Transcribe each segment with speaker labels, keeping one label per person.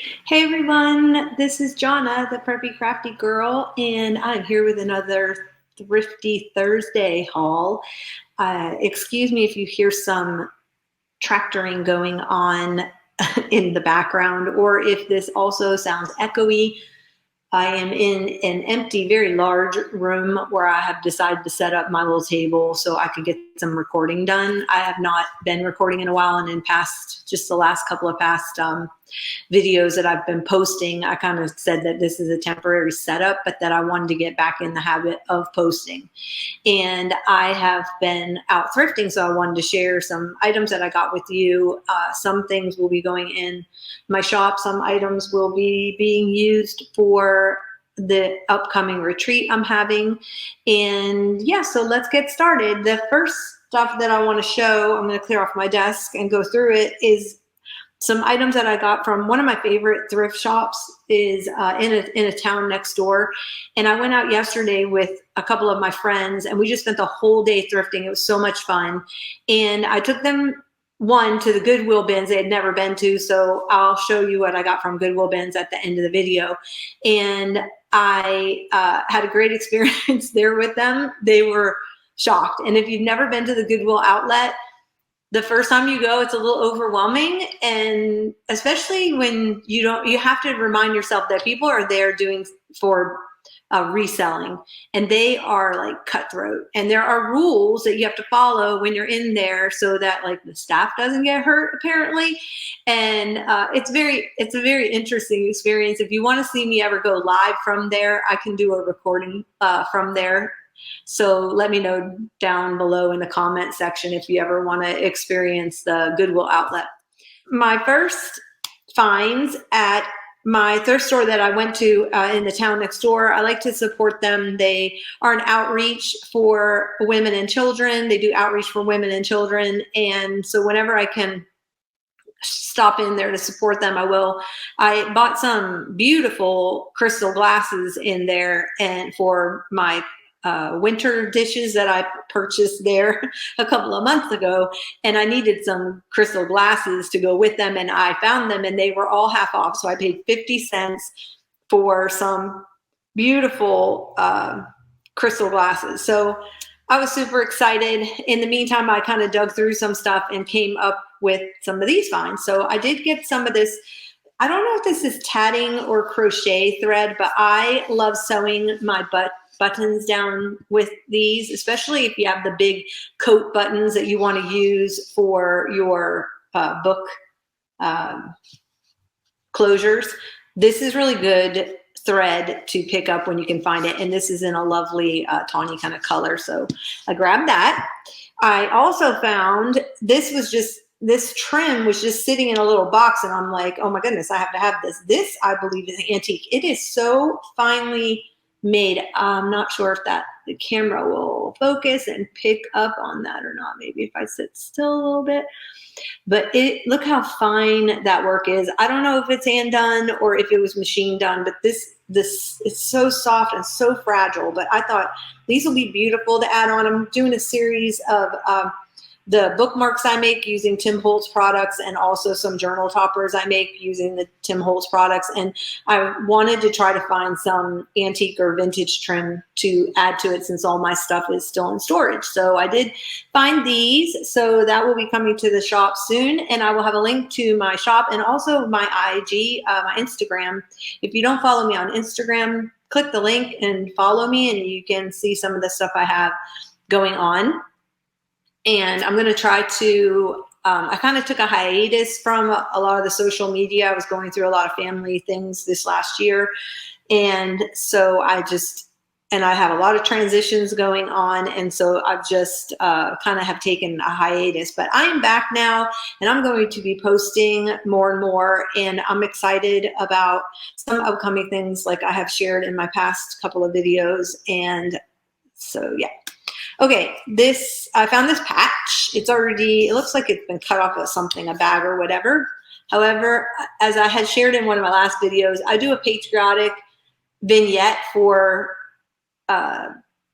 Speaker 1: Hey everyone, this is Jonna, the Preppy Crafty Girl, and I'm here with another Thrifty Thursday haul. Excuse me if you hear some tractoring going on in the background, or if this also sounds echoey. I am in an empty, very large room where I have decided to set up my little table so I could get some recording done. I have not been recording in a while, and in just the last couple of past videos that I've been posting, I kind of said that this is a temporary setup, but that I wanted to get back in the habit of posting. And I have been out thrifting, so I wanted to share some items that I got with you. Some things will be going in my shop. Some items will be being used for the upcoming retreat I'm having. And yeah, so let's get started. The first stuff that I want to show, I'm going to clear off my desk and go through it, is some items that I got from one of my favorite thrift shops is in a town next door. And I went out yesterday with a couple of my friends and we just spent the whole day thrifting. It was so much fun. And I took them to the Goodwill bins they had never been to. So I'll show you what I got from Goodwill bins at the end of the video. And I had a great experience there with them. They were shocked. And if you've never been to the Goodwill Outlet, the first time you go, it's a little overwhelming. And especially when you have to remind yourself that people are there doing for reselling, and they are like cutthroat. And there are rules that you have to follow when you're in there so that like the staff doesn't get hurt, apparently. And it's a very interesting experience. If you want to see me ever go live from there, I can do a recording from there. So let me know down below in the comment section if you ever want to experience the Goodwill Outlet. My first finds at my thrift store that I went to in the town next door, I like to support them. They are an outreach for women and children. They do outreach for women and children. And so whenever I can stop in there to support them, I will. I bought some beautiful crystal glasses in there and for my winter dishes that I purchased there a couple of months ago, and I needed some crystal glasses to go with them, and I found them and they were all half off. So I paid 50 cents for some beautiful crystal glasses. So I was super excited. In the meantime, I kind of dug through some stuff and came up with some of these finds. So I did get some of this. I don't know if this is tatting or crochet thread, but I love sewing my buttons down with these, especially if you have the big coat buttons that you want to use for your book closures. This is really good thread to pick up when you can find it. And this is in a lovely tawny kind of color. So I grabbed that. I also found this trim was just sitting in a little box, and I'm like, oh my goodness, I have to have this. This, I believe, is antique. It is so finely made. I'm not sure if the camera will focus and pick up on that or not. Maybe if I sit still a little bit. But look how fine that work is. I don't know if it's hand done or if it was machine done, but this is so soft and so fragile. But I thought these will be beautiful to add on. I'm doing a series of the bookmarks I make using Tim Holtz products, and also some journal toppers I make using the Tim Holtz products. And I wanted to try to find some antique or vintage trim to add to it since all my stuff is still in storage. So I did find these. So that will be coming to the shop soon. And I will have a link to my shop and also my IG, my Instagram. If you don't follow me on Instagram, click the link and follow me, and you can see some of the stuff I have going on. And I'm going to try to, I kind of took a hiatus from a lot of the social media. I was going through a lot of family things this last year. And so I have a lot of transitions going on. And so I've just kind of have taken a hiatus. But I am back now, and I'm going to be posting more and more. And I'm excited about some upcoming things like I have shared in my past couple of videos. And so, yeah. Okay, I found this patch. It looks like it's been cut off of something, a bag or whatever. However, as I had shared in one of my last videos, I do a patriotic vignette for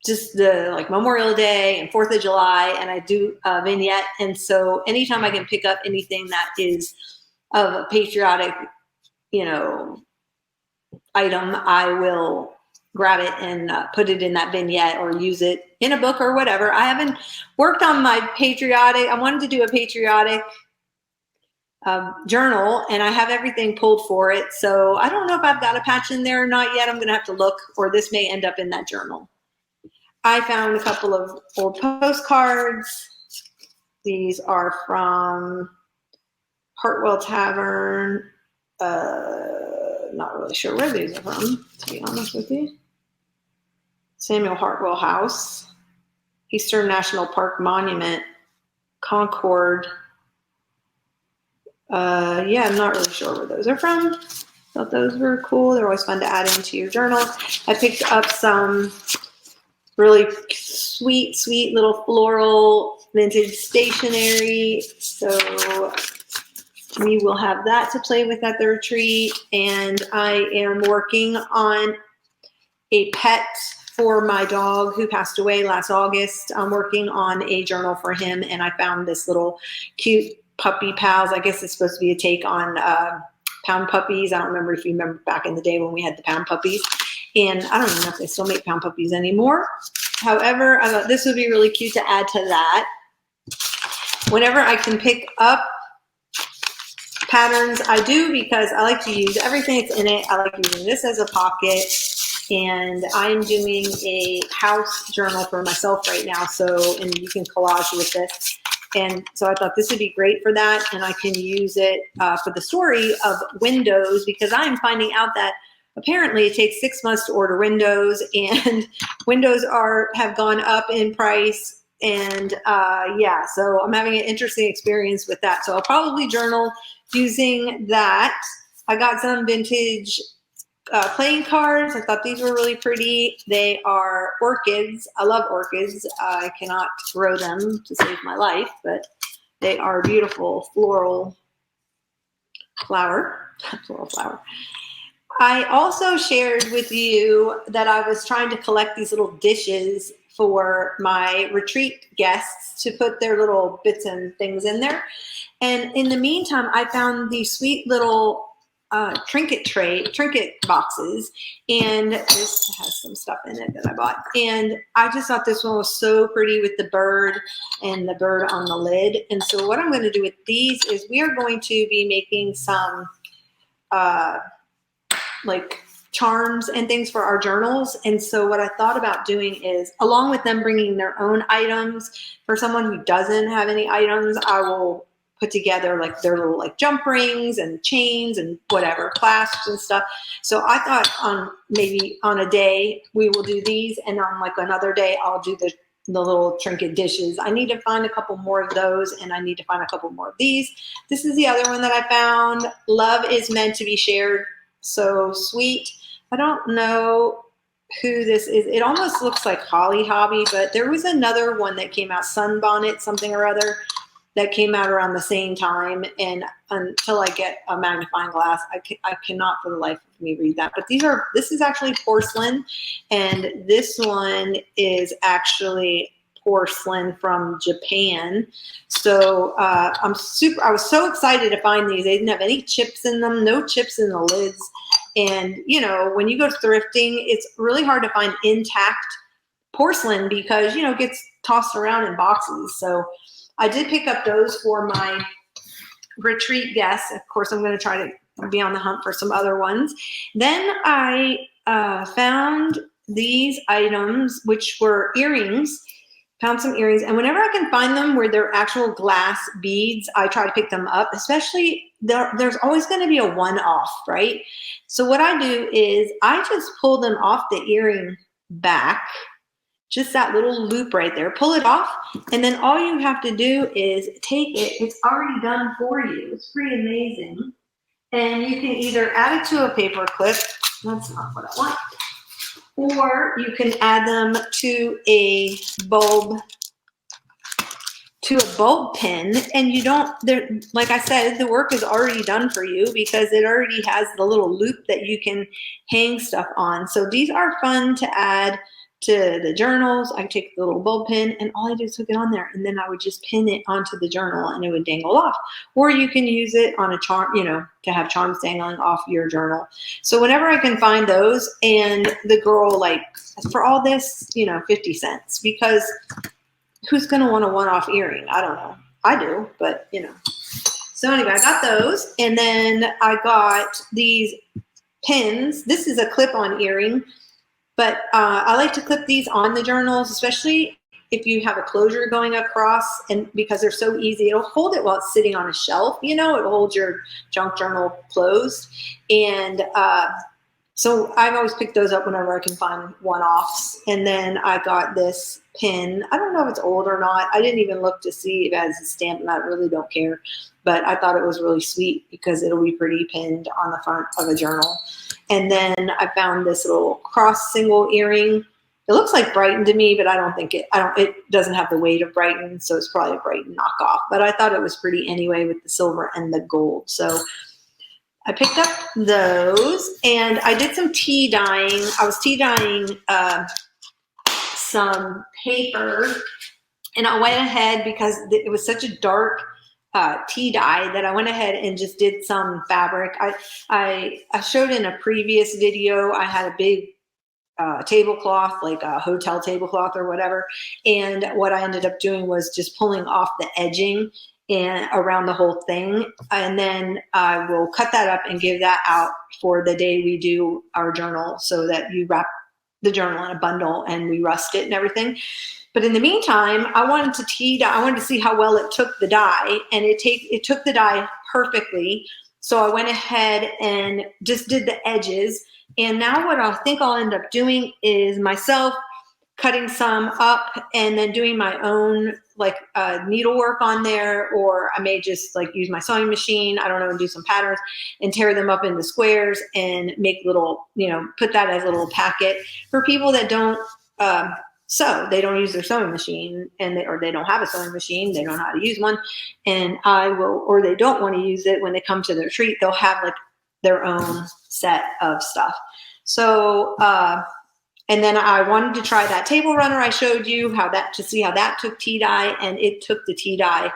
Speaker 1: just the Memorial Day and 4th of July, and I do a vignette. And so anytime I can pick up anything that is of a patriotic item, I will grab it and put it in that vignette or use it in a book or whatever. I haven't worked on my patriotic. I wanted to do a patriotic journal, and I have everything pulled for it. So I don't know if I've got a patch in there or not yet. I'm going to have to look, or this may end up in that journal. I found a couple of old postcards. These are from Hartwell Tavern. Not really sure where these are from, to be honest with you. Samuel Hartwell House, Eastern National Park Monument, Concord. Yeah, I'm not really sure where those are from. Thought those were cool. They're always fun to add into your journal. I picked up some really sweet little floral vintage stationery. So we will have that to play with at the retreat. And I am working on a pet for my dog who passed away last August. I'm working on a journal for him, and I found this little cute Puppy Pals. I guess it's supposed to be a take on Pound Puppies. I don't remember if you remember back in the day when we had the Pound Puppies. And I don't even know if they still make Pound Puppies anymore. However, I thought this would be really cute to add to that. Whenever I can pick up patterns, I do, because I like to use everything that's in it. I like using this as a pocket. And I'm doing a house journal for myself right now. So, and you can collage with this. And so I thought this would be great for that. And I can use it for the story of windows, because I'm finding out that apparently it takes 6 months to order windows, and windows have gone up in price. And yeah, so I'm having an interesting experience with that. So I'll probably journal using that. I got some vintage playing cards. I thought these were really pretty. They are orchids. I love orchids. I cannot grow them to save my life, but they are beautiful floral flower. I also shared with you that I was trying to collect these little dishes for my retreat guests to put their little bits and things in there. And in the meantime, I found these sweet little trinket boxes, and this has some stuff in it that I bought. And I just thought this one was so pretty with the bird and the bird on the lid. And so what I'm going to do with these is we are going to be making some like charms and things for our journals. And so what I thought about doing is, along with them bringing their own items, for someone who doesn't have any items, I will put together like their little like jump rings and chains and whatever, clasps and stuff. So I thought maybe on a day we will do these, and on like another day I'll do the little trinket dishes. I need to find a couple more of those, and I need to find a couple more of these. This is the other one that I found. Love is meant to be shared. So sweet. I don't know who this is. It almost looks like Holly Hobby, but there was another one that came out, Sunbonnet something or other, that came out around the same time. And until I get a magnifying glass, I cannot for the life of me read that. But this is actually porcelain, and this one is actually porcelain from Japan. So I was so excited to find these. They didn't have any chips in them, no chips in the lids. And you know, when you go thrifting, it's really hard to find intact porcelain because, you know, it gets tossed around in boxes. So I did pick up those for my retreat guests. Of course, I'm going to try to be on the hunt for some other ones. Then I found these items, which were earrings. Found some earrings, and whenever I can find them where they're actual glass beads, I try to pick them up. Especially there's always going to be a one-off, right? So what I do is I just pull them off the earring back, just that little loop right there, pull it off, and then all you have to do is take it. It's already done for you. It's pretty amazing. And you can either add it to a paper clip. That's not what I want. Or you can add them to a bulb pin, and you don't, like I said, the work is already done for you because it already has the little loop that you can hang stuff on. So these are fun to add to the journals, I take the little bulb pin, and all I do is hook it on there, and then I would just pin it onto the journal and it would dangle off. Or you can use it on a charm, to have charms dangling off your journal. So whenever I can find those, and the girl, like, for all this, 50 cents, because who's going to want a one-off earring? I don't know. I do, but So anyway, I got those, and then I got these pins. This is a clip-on earring, but I like to clip these on the journals, especially if you have a closure going across, and because they're so easy, it'll hold it while it's sitting on a shelf. It'll hold your junk journal closed. And so I've always picked those up whenever I can find one-offs. And then I got this pin. I don't know if it's old or not. I didn't even look to see if it has a stamp, and I really don't care. But I thought it was really sweet because it'll be pretty pinned on the front of a journal. And then I found this little cross single earring. It looks like Brighton to me, but it doesn't have the weight of Brighton, so it's probably a Brighton knockoff. But I thought it was pretty anyway with the silver and the gold. So I picked up those, and I did some tea dyeing. I was tea dyeing some paper, and I went ahead because it was such a dark tea dye that I went ahead and just did some fabric. I showed in a previous video, I had a big tablecloth, like a hotel tablecloth or whatever. And what I ended up doing was just pulling off the edging and around the whole thing. And then I will cut that up and give that out for the day we do our journal, so that you wrap the journal in a bundle and we rust it and everything. But in the meantime, I wanted to tea dye. I wanted to see how well it took the dye, and it took the dye perfectly. So I went ahead and just did the edges. And now what I think I'll end up doing is myself cutting some up and then doing my own needlework on there, or I may just use my sewing machine, I don't know, and do some patterns and tear them up into squares and make little, put that as a little packet for people that don't sew. They don't use their sewing machine, or they don't have a sewing machine, they don't know how to use one, and or they don't want to use it when they come to their retreat. They'll have their own set of stuff. So and then I wanted to try that table runner I showed you, to see how that took tea dye, and it took the tea dye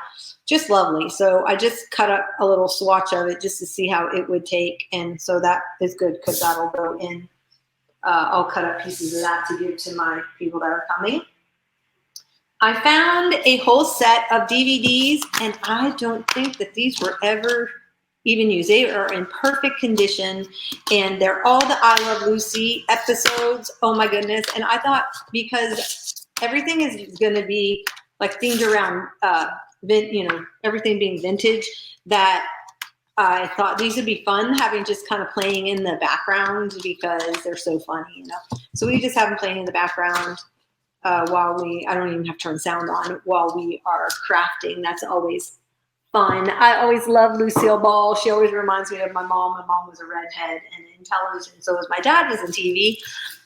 Speaker 1: just lovely. So I just cut up a little swatch of it just to see how it would take, and so that is good because that'll go in. I'll cut up pieces of that to give to my people that are coming. I found a whole set of DVDs, and I don't think that these were ever even used. They are in perfect condition, and they're all the I Love Lucy episodes. Oh my goodness. And I thought, because everything is going to be themed around everything being vintage, that I thought these would be fun, having just kind of playing in the background because they're so funny, So we just have them playing in the background while I don't even have to turn sound on, while we are crafting. That's always fun. I always love Lucille Ball. She always reminds me of my mom. My mom was a redhead and in television. So was my dad, was in TV.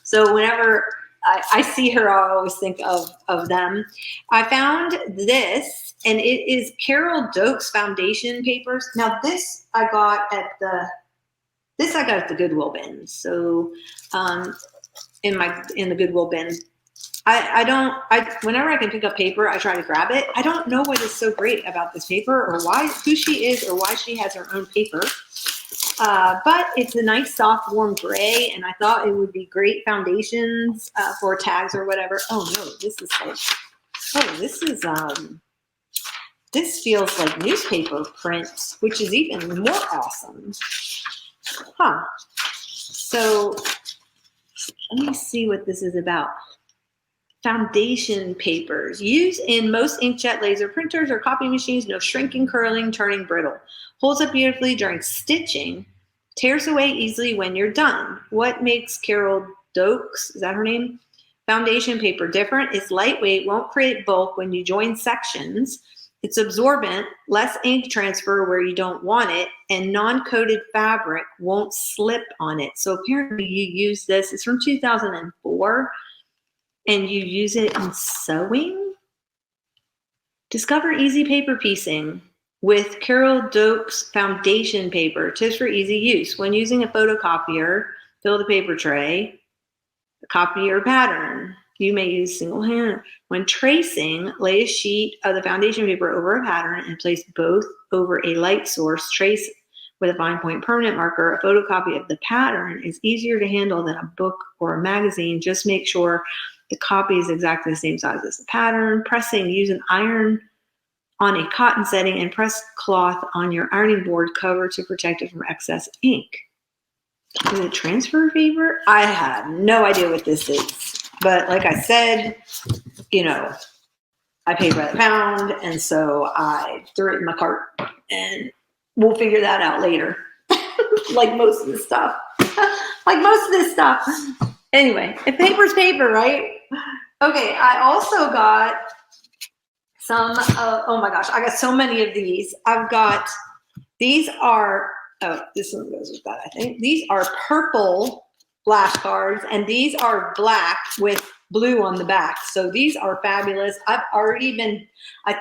Speaker 1: So whenever I see her, I always think of them. I found this, and it is Carol Doak's foundation papers. Now this I got at the Goodwill Bins. So in the Goodwill bin. Whenever I can pick up paper, I try to grab it. I don't know what is so great about this paper, or who she is, or why she has her own paper. But it's a nice, soft, warm gray, and I thought it would be great foundations for tags or whatever. Oh no, this feels like newspaper print, which is even more awesome. Huh. So let me see what this is about. Foundation papers used in most inkjet laser printers or copy machines. No shrinking, curling, turning, brittle. Holds up beautifully during stitching. Tears away easily when you're done. What makes Carol Doak's, is that her name, foundation paper different? It's lightweight, won't create bulk when you join sections. It's absorbent, less ink transfer where you don't want it, and non-coated fabric won't slip on it. So apparently you use this. It's from 2004. And you use it in sewing? Discover easy paper piecing with Carol Doak's foundation paper. Tips for easy use. When using a photocopier, fill the paper tray, copy your pattern. you may use single hand. When tracing, lay a sheet of the foundation paper over a pattern and place both over a light source. Trace with a fine point permanent marker. A photocopy of the pattern is easier to handle than a book or a magazine. Just make sure the copy is exactly the same size as the pattern. Pressing, use an iron on a cotton setting and press cloth on your ironing board cover to protect it from excess ink. Is it transfer paper? I have no idea what this is. But like I said, you know, I paid by the pound, and so I threw it in my cart, and we'll figure that out later. Like most of this stuff. Anyway, if paper's paper, right? Okay, I also got some, oh my gosh, I got so many of these. These are, oh, this one goes with that, I think. These are purple flashcards, and these are black with blue on the back. So these are fabulous. I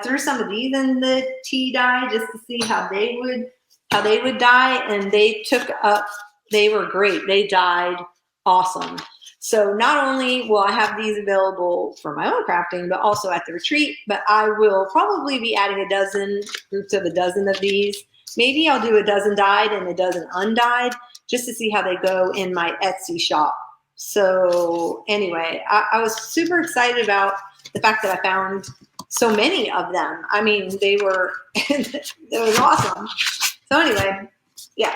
Speaker 1: threw some of these in the tea dye just to see how they would dye, and they were great. They dyed awesome. So not only will I have these available for my own crafting, but also at the retreat, but I will probably be adding groups of a dozen of these. Maybe I'll do a dozen dyed and a dozen undyed just to see how they go in my Etsy shop. So anyway, I was super excited about the fact that I found so many of them. I mean, it was awesome. So anyway, yeah.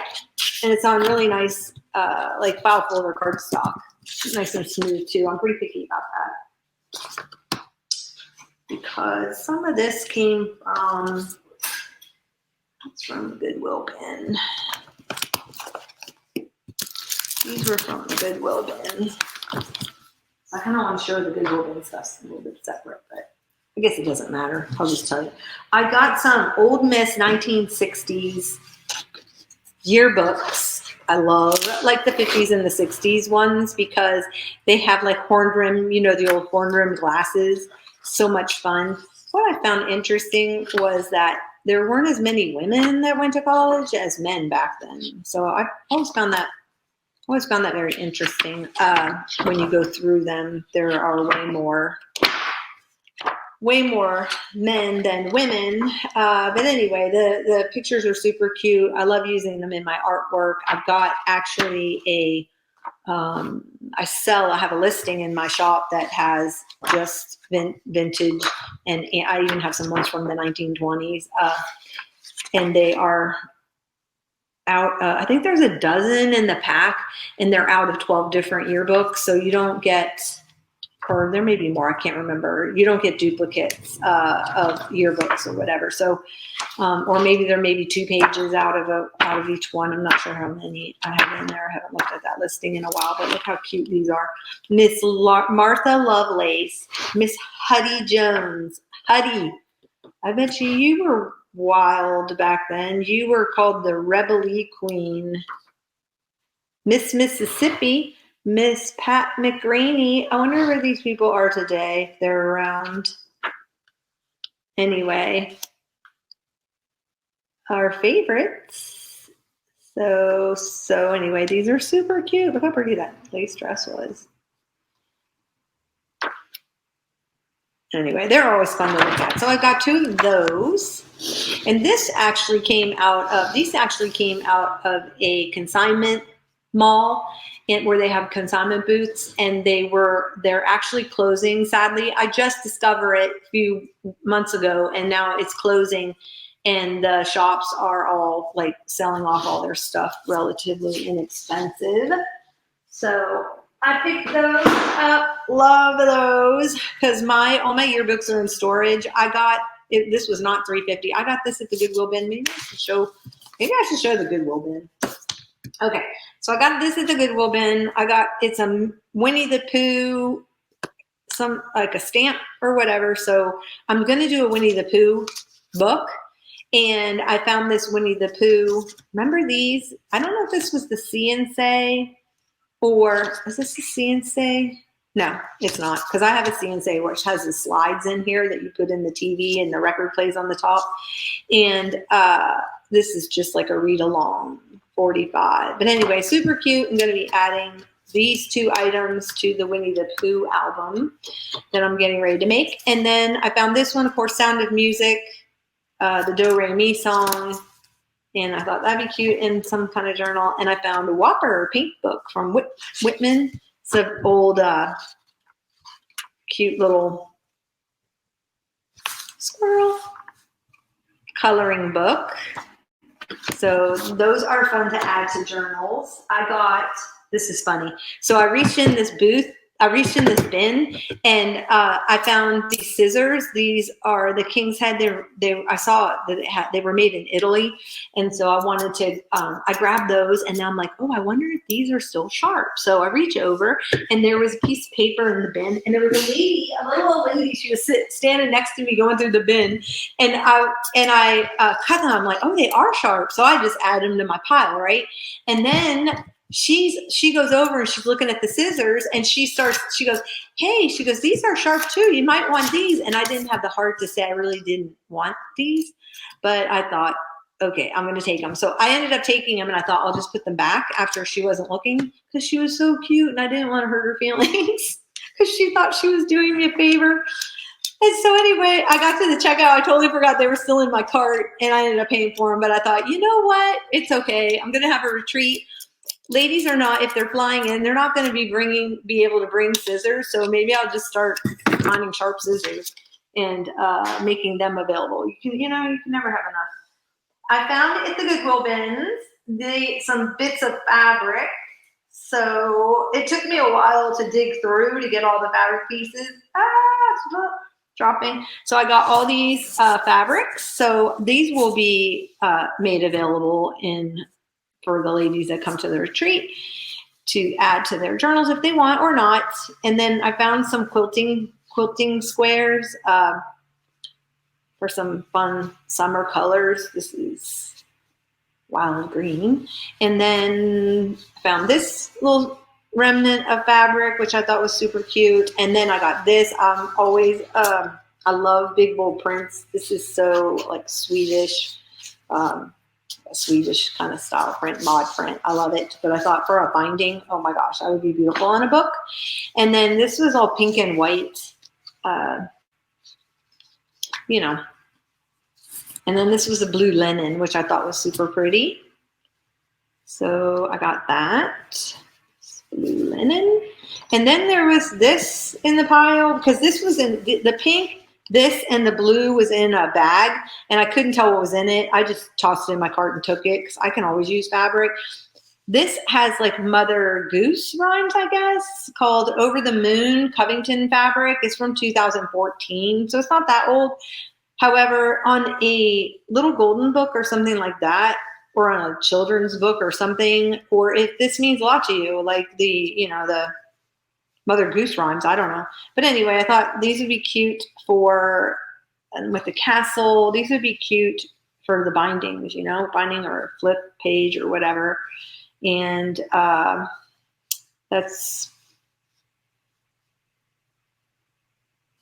Speaker 1: And it's on really nice, like file folder cardstock. Nice and smooth too. I'm pretty picky about that because some of this came from the Goodwill bin. These were from the Goodwill bin. I kind of want to show the Goodwill bin stuff a little bit separate, but I guess it doesn't matter. I'll just tell you. I got some Old Miss 1960s yearbooks. I love like the 50s and the 60s ones because they have like horn rim, the old horn rim glasses. So much fun. What I found interesting was that there weren't as many women that went to college as men back then. So I always found that very interesting. When you go through them, there are way more men than women. But anyway, the pictures are super cute. I love using them in my artwork. I've got actually I have a listing in my shop that has just vintage, and I even have some ones from the 1920s. And they are out. I think there's a dozen in the pack, and they're out of 12 different yearbooks. So you don't get, or there may be more, I can't remember. You don't get duplicates of yearbooks or whatever. So, or maybe there may be 2 pages out of each one. I'm not sure how many I have in there. I haven't looked at that listing in a while, but look how cute these are. Miss Martha Lovelace, Miss Huddy Jones. Huddy, I bet you were wild back then. You were called the Rebellie Queen. Miss Mississippi, Miss Pat McRaney. I wonder where these people are today. If they're around. Anyway, our favorites. So anyway, these are super cute. Look how pretty that lace dress was. Anyway, they're always fun to look at. So I got 2 of those. And these actually came out of a consignment mall where they have consignment booths, and they're actually closing, sadly. I just discovered it a few months ago, and now it's closing, and the shops are all like selling off all their stuff relatively inexpensive. So I picked those up. Love those because all my yearbooks are in storage. This was not $3.50. I got this at the Goodwill bin. Maybe I should show the Goodwill bin. Okay, so I got this at the Goodwill bin. It's a Winnie the Pooh, some like a stamp or whatever. So I'm gonna do a Winnie the Pooh book. And I found this Winnie the Pooh. Remember these? I don't know if this was the CNC. Or is this a CNC? No, it's not, because I have a CNC which has the slides in here that you put in the TV and the record plays on the top. And this is just like a read-along 45. But anyway, super cute. I'm going to be adding these 2 items to the Winnie the Pooh album that I'm getting ready to make. And then I found this one, of course, Sound of Music, the Do Re Mi song. And I thought that'd be cute in some kind of journal. And I found a Whopper pink book from Whitman. It's an old, cute little squirrel coloring book. So those are fun to add to journals. This is funny. So I reached in this bin, and I found these scissors. These are the King's Head. I saw that they were made in Italy, and so I wanted to. I grabbed those, and now I'm like, oh, I wonder if these are still sharp. So I reach over, and there was a piece of paper in the bin, and there was a little old lady. She was standing next to me, going through the bin, and I cut them. I'm like, oh, they are sharp. So I just add them to my pile, right? And then she goes over and she's looking at the scissors, and she goes, hey, these are sharp too. You might want these. And I didn't have the heart to say I really didn't want these, but I thought, okay, I'm going to take them. So I ended up taking them, and I thought I'll just put them back after she wasn't looking, because she was so cute and I didn't want to hurt her feelings because she thought she was doing me a favor. And so anyway, I got to the checkout. I totally forgot they were still in my cart, and I ended up paying for them. But I thought, you know what? It's okay. I'm going to have a retreat. Ladies are not, if they're flying in, they're not going to be able to bring scissors. So maybe I'll just start finding sharp scissors and making them available. You can never have enough. I found at the Goodwill bins some bits of fabric. So it took me a while to dig through to get all the fabric pieces. It's dropping. So I got all these fabrics. So these will be made available for the ladies that come to the retreat to add to their journals if they want or not. And then I found some quilting squares for some fun summer colors. This is wild green. And then I found this little remnant of fabric, which I thought was super cute. And then I got this. I love big bold prints. This is so like Swedish, a Swedish kind of style print, mod print. I love it. But I thought for a binding, oh my gosh, that would be beautiful on a book. And then this was all pink and white, And then this was a blue linen, which I thought was super pretty. So I got that. Blue linen. And then there was this in the pile, because this was in the pink. This and the blue was in a bag, and I couldn't tell what was in it. I just tossed it in my cart and took it because I can always use fabric. This has like Mother Goose rhymes, I guess, called Over the Moon Covington fabric. It's from 2014, so it's not that old. However, on a little golden book or something like that, or on a children's book or something, or if this means a lot to you, like the Mother Goose rhymes, I don't know. But anyway, I thought these would be cute and with the castle, these would be cute for the bindings, binding or flip page or whatever. And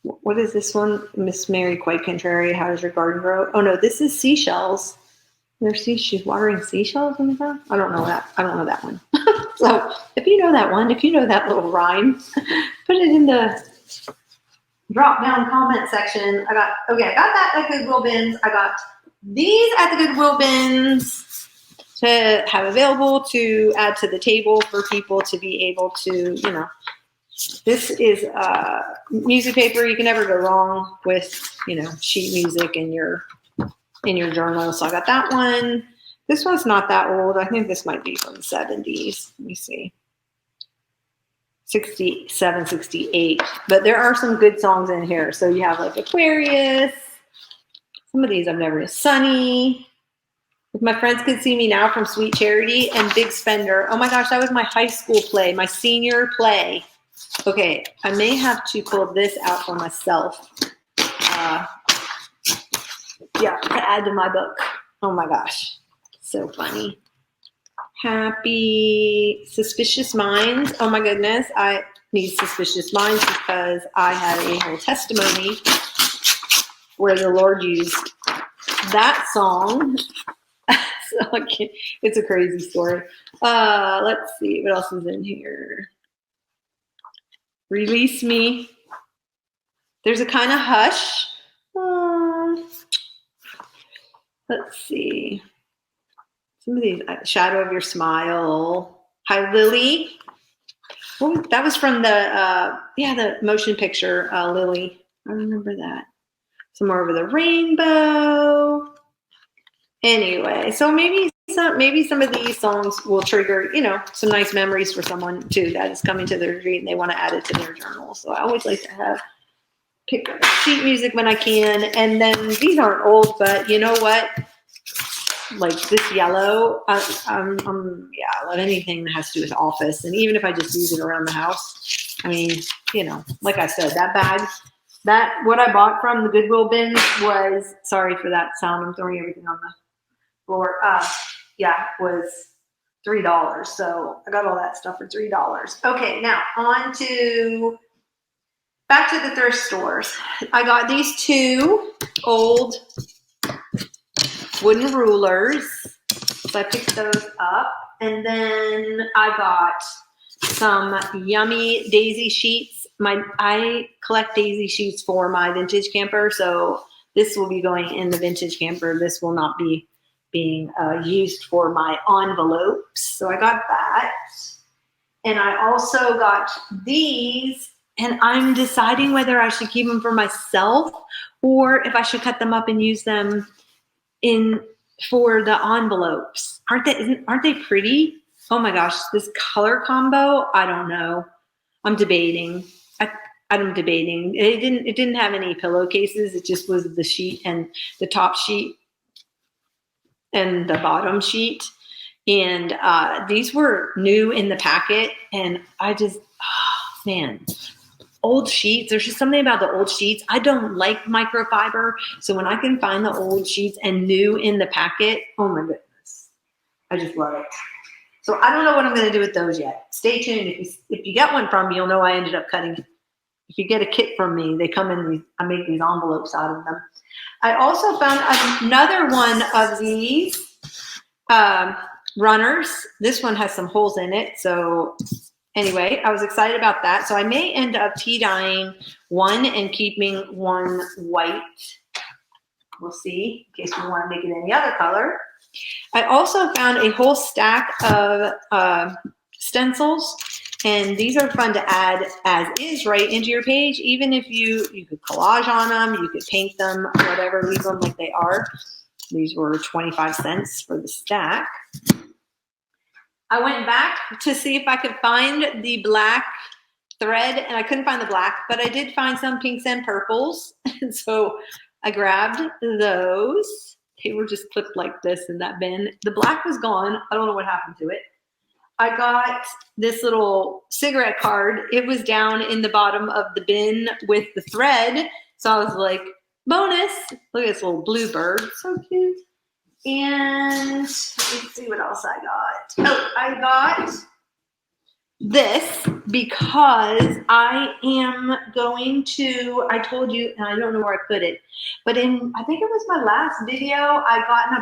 Speaker 1: what is this one? Miss Mary Quite Contrary, How Does Your Garden Grow? Oh no, this is seashells. She's watering seashells in the front. I don't know that one. So if you know that one, if you know that little rhyme, put it in the drop down comment section. I got that at Goodwill bins. I got these at the Goodwill bins to have available to add to the table for people to be able to, this is music paper. You can never go wrong with, sheet music in your journal. So I got that one. This one's not that old. I think this might be from the 70s. Let me see. 67, 68. But there are some good songs in here. So you have like Aquarius. Some of these I've never heard. Sunny. If my friends could see me now from Sweet Charity and Big Spender. Oh my gosh, that was my high school play, my senior play. Okay, I may have to pull this out for myself. To add to my book. Oh my gosh. So funny. Happy Suspicious Minds. Oh my goodness. I need Suspicious Minds because I had a whole testimony where the Lord used that song. So it's a crazy story. Let's see what else is in here. Release me. There's a kind of hush. Let's see. Some of these, Shadow of Your Smile. Hi, Lily. Oh, that was from the motion picture, Lily. I remember that. Some more Over the Rainbow. Anyway, so maybe some of these songs will trigger, some nice memories for someone too that is coming to their retreat and they want to add it to their journal. So I always like to pick sheet music when I can. And then these aren't old, but you know what? Like this yellow, I love anything that has to do with office. And even if I just use it around the house, I mean, like I said, that bag, what I bought from the Goodwill bins was, sorry for that sound, I'm throwing everything on the floor. Was $3. So I got all that stuff for $3. Okay, now back to the thrift stores. I got these 2 old wooden rulers. So I picked those up. And then I got some yummy daisy sheets. I collect daisy sheets for my vintage camper. So this will be going in the vintage camper. This will not be being used for my envelopes. So I got that. And I also got these. And I'm deciding whether I should keep them for myself or if I should cut them up and use them for the envelopes. Aren't they pretty? Oh my gosh, this color combo, I don't know. I'm debating. I'm debating. It didn't have any pillowcases. It just was the sheet and the top sheet and the bottom sheet. And these were new in the packet. And I just, man, old sheets. There's just something about the old sheets. I don't like microfiber. So when I can find the old sheets and new in the packet, oh my goodness. I just love it. So I don't know what I'm going to do with those yet. Stay tuned. If you get one from me, you'll know I ended up cutting it. If you get a kit from me, they come in I make these envelopes out of them. I also found another one of these runners. This one has some holes in it. So anyway, I was excited about that. So I may end up tea dyeing one and keeping one white. We'll see, in case we want to make it any other color. I also found a whole stack of stencils, and these are fun to add as is right into your page. Even if you could collage on them, you could paint them, whatever, leave them like they are. These were 25 cents for the stack. I went back to see if I could find the black thread, and I couldn't find the black, but I did find some pinks and purples. And so I grabbed those. They were just clipped like this in that bin. The black was gone. I don't know what happened to it. I got this little cigarette card. It was down in the bottom of the bin with the thread. So I was like, bonus. Look at this little blue bird. So cute. And let's see what else I got. Oh, I got this because I am going to, I told you, and I don't know where I put it, but I think it was my last video, I got in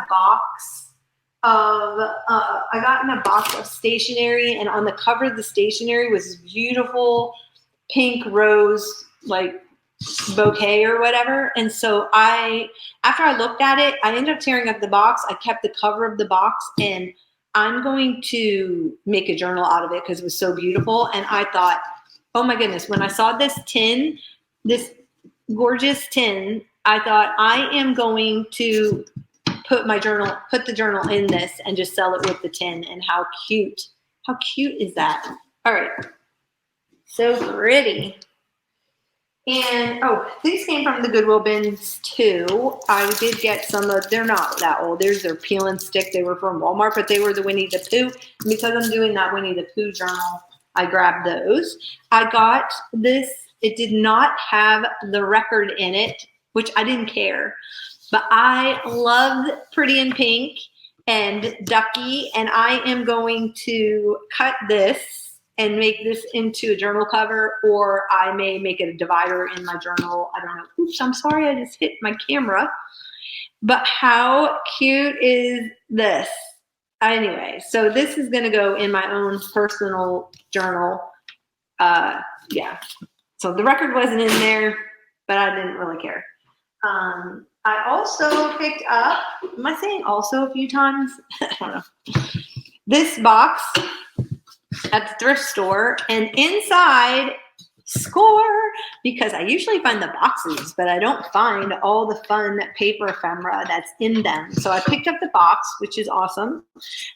Speaker 1: a box of stationery, and on the cover of the stationery was this beautiful pink rose, like bouquet or whatever. And so after I looked at it, I ended up tearing up the box. I kept the cover of the box, and I'm going to make a journal out of it because it was so beautiful. And I thought, oh my goodness, when I saw this tin, this gorgeous tin, I thought I am going to put the journal in this and just sell it with the tin. And how cute is that? All right. So pretty. And, these came from the Goodwill bins too. I did get some of, they're not that old. There's their peel and stick. They were from Walmart, but they were the Winnie the Pooh. And because I'm doing that Winnie the Pooh journal, I grabbed those. I got this. It did not have the record in it, which I didn't care. But I loved Pretty in Pink and Ducky, and I am going to cut this and make this into a journal cover, or I may make it a divider in my journal. I don't know. Oops, I'm sorry, I just hit my camera. But how cute is this? Anyway, so this is going to go in my own personal journal. yeah. So the record wasn't in there, but I didn't really care. I also picked up, am I saying also a few times? I don't know. This box at the thrift store, and inside, score, because I usually find the boxes, but I don't find all the fun paper ephemera that's in them. So I picked up the box, which is awesome.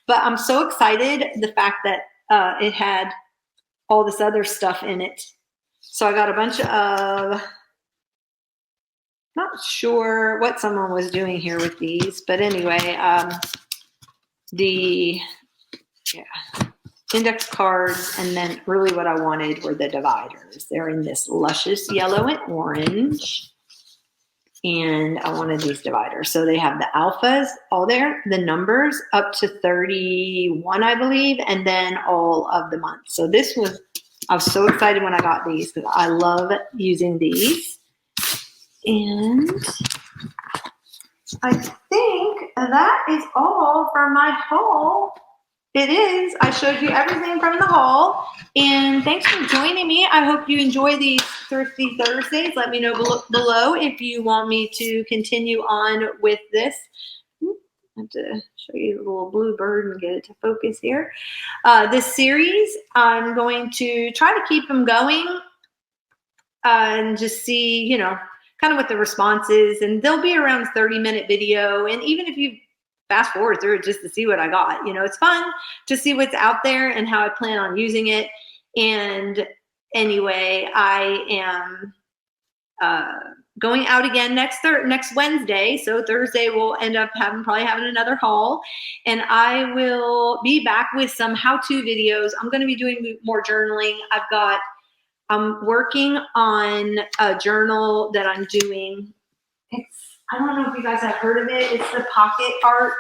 Speaker 1: But I'm so excited the fact that it had all this other stuff in it. So I got a bunch of, not sure what someone was doing here with these, but anyway, index cards, and then really what I wanted were the dividers. They're in this luscious yellow and orange, and I wanted these dividers. So they have the alphas, all there, the numbers up to 31, I believe, and then all of the months. So this was, I was so excited when I got these because I love using these. And I think that is all for my haul. It is. I showed you everything from the haul. And thanks for joining me. I hope you enjoy these Thrifty Thursdays. Let me know below if you want me to continue on with this. I have to show you the little blue bird and get it to focus here. This series, I'm going to try to keep them going and just see, you know, kind of what the response is. And they'll be around 30-minute video. And even if you fast forward through it just to see what I got, you know, it's fun to see what's out there and how I plan on using it. And anyway, I am going out again next Wednesday. So Thursday we'll end up probably having another haul, and I will be back with some how-to videos. I'm going to be doing more journaling. I'm working on a journal that I'm doing. I don't know if you guys have heard of it. It's the Pocket Art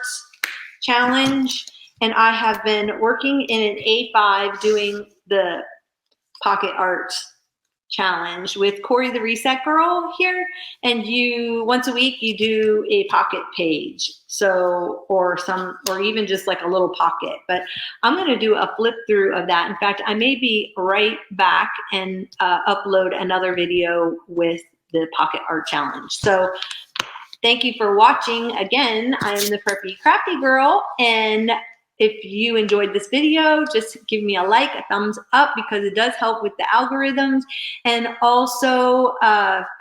Speaker 1: Challenge. And I have been working in an A5 doing the Pocket Art Challenge with Cori the Reset Girl here. And once a week, you do a pocket page. So, or even just like a little pocket. But I'm going to do a flip through of that. In fact, I may be right back and upload another video with the Pocket Art Challenge. So thank you for watching. Again, I'm the Preppy Crafty Girl, and if you enjoyed this video, just give me a like, a thumbs up, because it does help with the algorithms, and also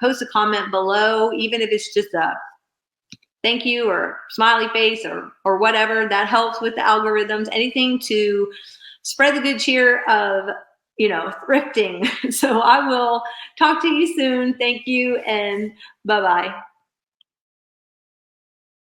Speaker 1: post a comment below, even if it's just a thank you or smiley face or whatever. That helps with the algorithms. Anything to spread the good cheer of, you know, thrifting. So I will talk to you soon. Thank you, and bye-bye.